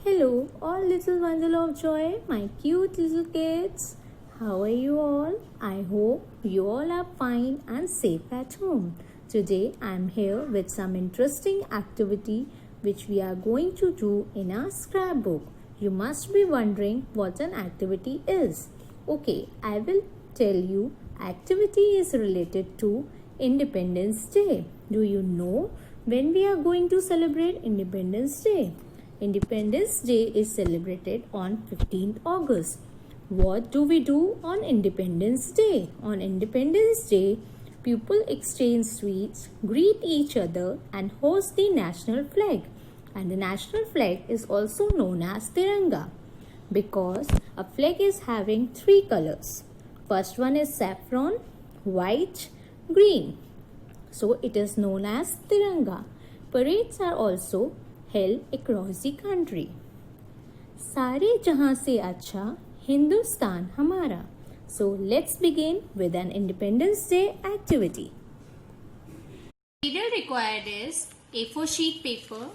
Hello, all little bundle of joy, my cute little kids. How are you all? I hope you all are fine and safe at home. Today I am here with some interesting activity which we are going to do in our scrapbook. You must be wondering what an activity is. Okay, I will tell you. Activity is related to Independence Day. Do you know when we are going to celebrate Independence Day? Independence Day is celebrated on 15th August. What do we do on Independence Day? On Independence Day, people exchange sweets, greet each other, and host the national flag. And the national flag is also known as Tiranga because a flag is having three colors. First one is saffron, white, green. So it is known as Tiranga. Parades are also held across the country. सारे जहां से अच्छा हिंदुस्तान हमारा. So let's begin with an Independence Day activity. Material required is A4 sheet paper,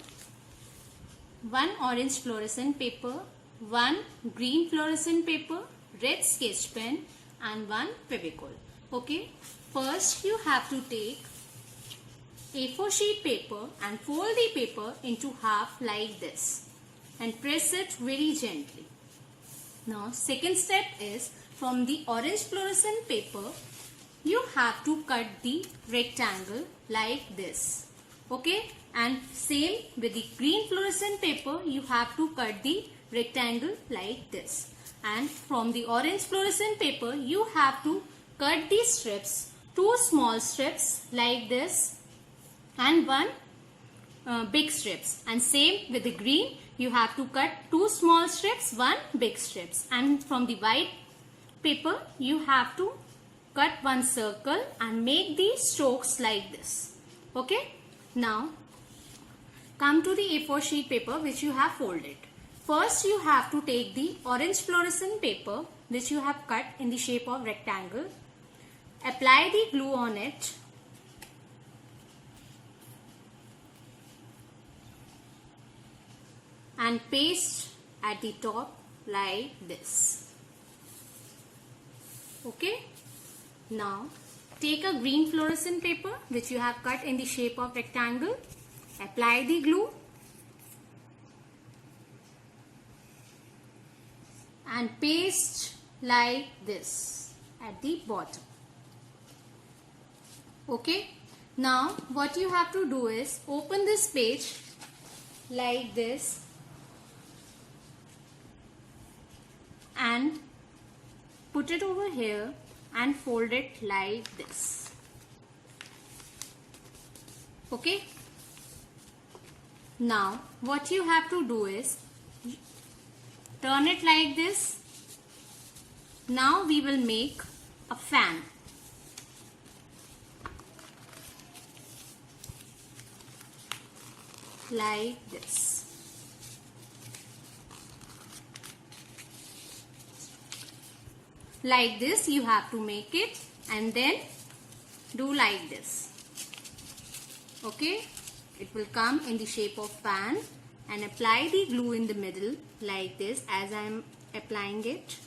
one orange fluorescent paper, one green fluorescent paper, red sketch pen and one Fevicol. Okay, first you have to take A4 sheet paper and fold the paper into half like this and press it very gently. Now second step is from the orange fluorescent paper you have to cut the rectangle like this. Okay, and same with the green fluorescent paper you have to cut the rectangle like this, and from the orange fluorescent paper you have to cut the strips, two small strips like this and one big strips, and same with the green you have to cut two small strips, one big strips, and from the white paper you have to cut one circle and make the strokes like this. Okay, now come to the A4 sheet paper which you have folded. First you have to take the orange fluorescent paper which you have cut in the shape of rectangle, apply the glue on it, and paste at the top like this. Okay, now take a green fluorescent paper which you have cut in the shape of rectangle, apply the glue and paste like this at the bottom. Okay, now what you have to do is open this page like this and put it over here and fold it like this. Okay, now what you have to do is turn it like this. Now we will make a fan. Like this. Like this you have to make it, and then do like this. Okay, it will come in the shape of fan, and apply the glue in the middle like this as I am applying it,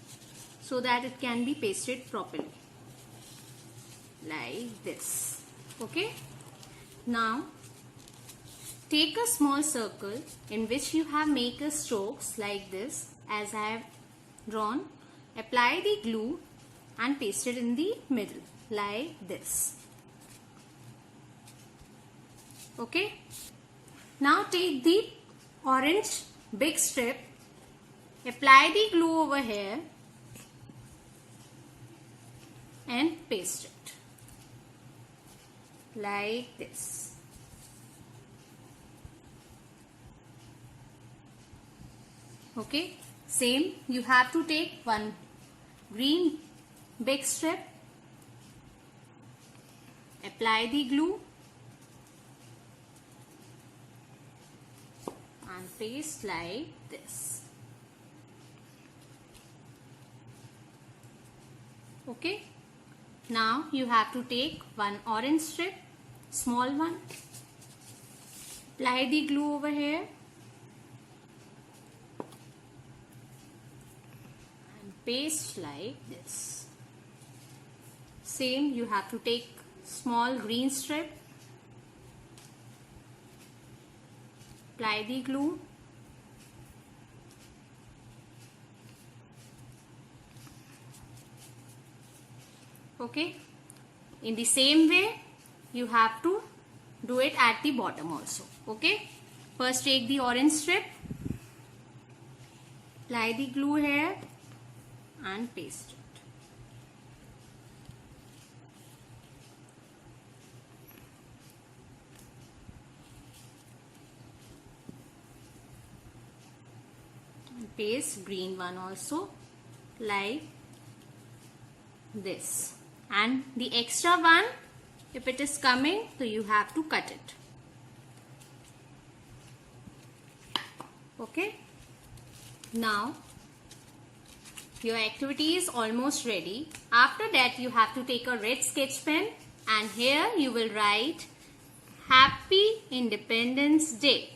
so that it can be pasted properly like this. Okay, now take a small circle in which you have make a strokes like this as I have drawn, apply the glue and paste it in the middle like this. Okay, now take the orange big strip, apply the glue over here and paste it like this. Okay, same you have to take one green big strip, apply the glue and paste like this. Okay, now you have to take one orange strip, small one, apply the glue over here paste like this. Same, you have to take small green strip, apply the glue, okay. In the same way you have to do it at the bottom also, okay. First take the orange strip, apply the glue here and paste it. Paste green one also like this, and the extra one, if it is coming, so you have to cut it, okay. Now your activity is almost ready. After that you have to take a red sketch pen and here you will write Happy Independence Day.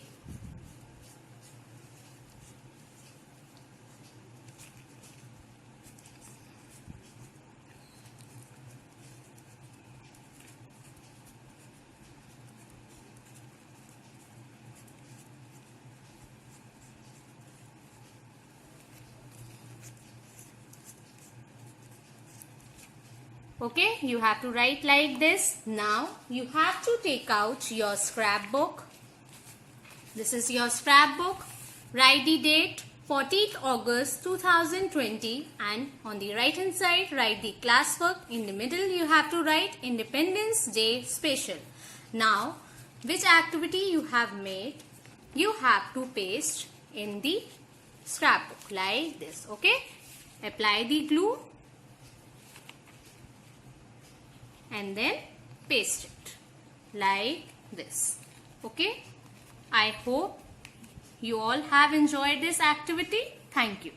Okay, you have to write like this. Now you have to take out your scrapbook. This is your scrapbook. Write the date 14th August 2020 and on the right hand side write the classwork. In the middle you have to write Independence Day Special. Now which activity you have made, you have to paste in the scrapbook like this, okay. Apply the glue and then paste it like this, okay. I hope you all have enjoyed this activity. Thank you.